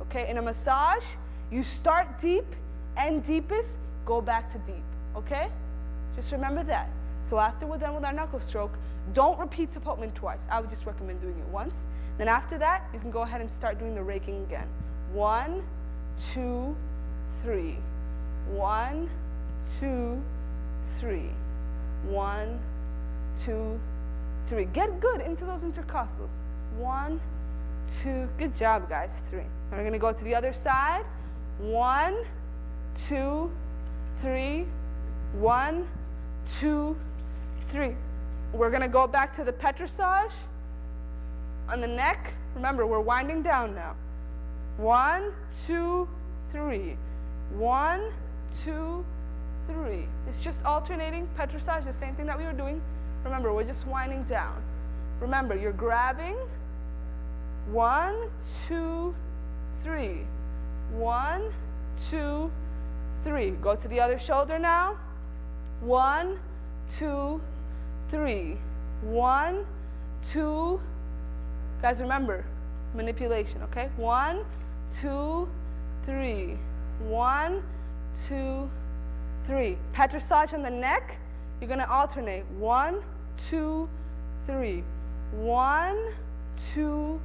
Okay, in a massage, you start deep and deepest, go back to deep, okay? Just remember that. So after we're done with our knuckle stroke, don't repeat Tepotman twice. I would just recommend doing it once. Then after that, you can go ahead and start doing the raking again. 1, 2, 3. 1, 2, 3. 1, 2, 3. Get good into those intercostals. 1, 2, good job, guys. 3. And we're going to go to the other side. 1, 2, 3. 1, 2, 3. We're going to go back to the petrissage on the neck. Remember, we're winding down now. 1, 2, 3. 1, 2, 3. It's just alternating petrissage, the same thing that we were doing. Remember, we're just winding down. Remember, you're grabbing. 1, 2, 3. 1, 2, 3. Go to the other shoulder now. 1, 2, 3. 1, 2. Guys, remember, manipulation, okay? 1, 2, 3. 1, 2, 3. Petrissage on the neck. You're going to alternate. 1, 2, 3. 1, 2,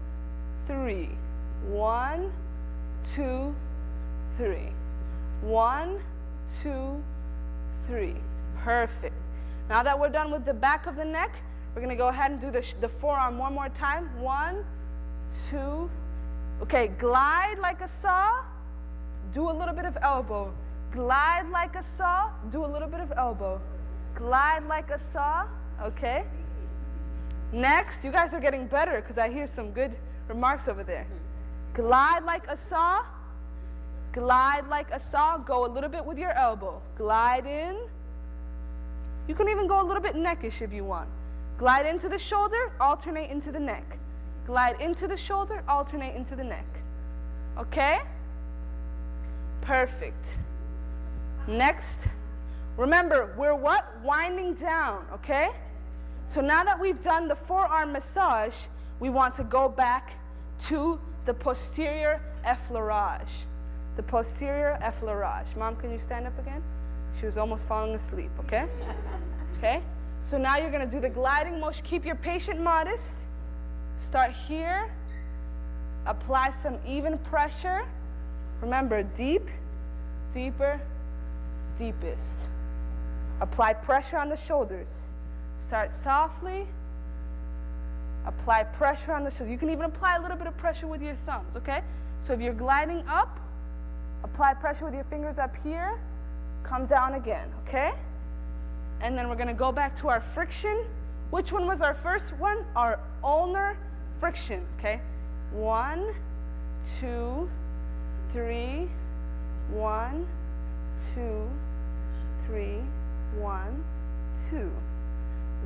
3. 1, 2, 3. 1, 2, 3. Perfect. Now that we're done with the back of the neck, we're going to go ahead and do the forearm one more time. 1, 2. Okay, glide like a saw. Do a little bit of elbow. Glide like a saw. Do a little bit of elbow. Glide like a saw. Okay. Next, you guys are getting better because I hear some good remarks over there. Glide like a saw. Glide like a saw. Go a little bit with your elbow. Glide in. You can even go a little bit neckish if you want. Glide into the shoulder, alternate into the neck. Glide into the shoulder, alternate into the neck. Okay? Perfect. Next, remember, we're what? Winding down, okay? So now that we've done the forearm massage, we want to go back to the posterior effleurage. The posterior effleurage. Mom, can you stand up again? She was almost falling asleep, okay? Okay? So now you're going to do the gliding motion. Keep your patient modest. Start here. Apply some even pressure. Remember, deep, deeper, deepest. Apply pressure on the shoulders. Start softly. Apply pressure on the shoulders. You can even apply a little bit of pressure with your thumbs, okay? So if you're gliding up, apply pressure with your fingers up here. Come down again, okay? And then we're going to go back to our friction. Which one was our first one? Our ulnar friction, okay? 1, 2, 3. 1, 2, 3. 1, 2.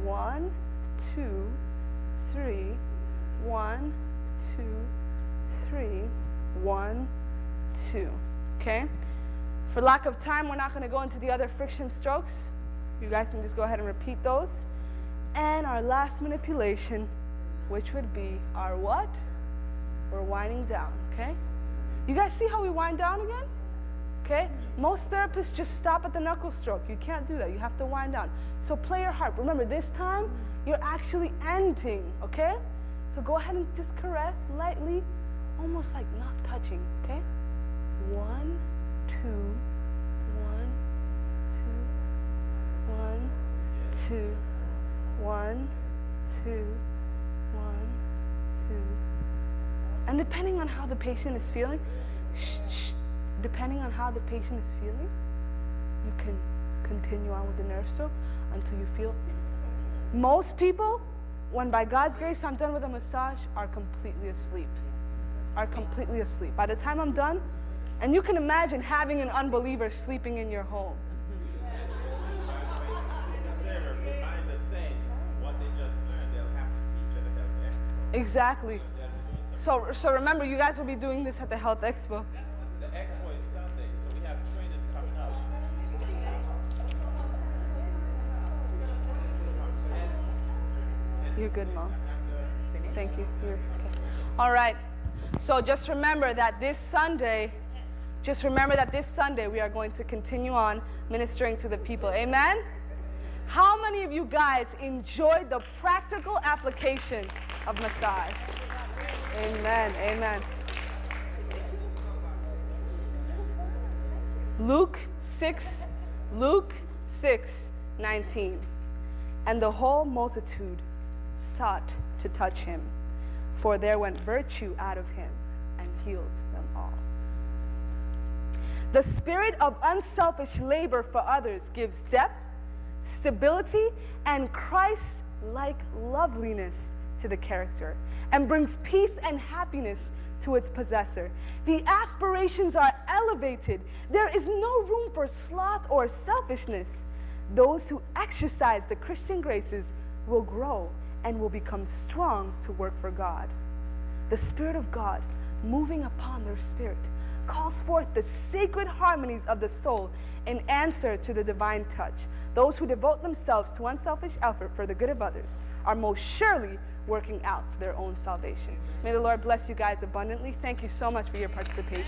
1, 2, 3. 1, 2, 3. 1, 2. Okay? For lack of time, we're not going to go into the other friction strokes. You guys can just go ahead and repeat those. And our last manipulation, which would be our what? We're winding down, okay? You guys see how we wind down again? Okay? Most therapists just stop at the knuckle stroke. You can't do that. You have to wind down. So play your heart. Remember, this time, you're actually ending, okay? So go ahead and just caress lightly, almost like not touching, okay? 1, 2, 1, 2, 1, 2, 1, 2, 1, 2. And depending on how the patient is feeling, depending on how the patient is feeling, you can continue on with the nerve stroke until you feel. Most people, when by God's grace I'm done with a massage, are completely asleep. Are completely asleep. By the time I'm done, and you can imagine having an unbeliever sleeping in your home. Exactly. So remember, you guys will be doing this at the Health Expo. The expo is Sunday, so we have training coming up. You're good, Mom. Thank you. You're okay. All right. So just remember that this Sunday we are going to continue on ministering to the people. Amen? How many of you guys enjoyed the practical application of massage? Amen, amen. Luke 6:19. And the whole multitude sought to touch him, for there went virtue out of him and healed them all. The spirit of unselfish labor for others gives depth, stability, and Christ-like loveliness to the character, and brings peace and happiness to its possessor. The aspirations are elevated. There is no room for sloth or selfishness. Those who exercise the Christian graces will grow and will become strong to work for God. The Spirit of God, moving upon their spirit, calls forth the sacred harmonies of the soul in answer to the divine touch. Those who devote themselves to unselfish effort for the good of others are most surely working out their own salvation. May the Lord bless you guys abundantly. Thank you so much for your participation.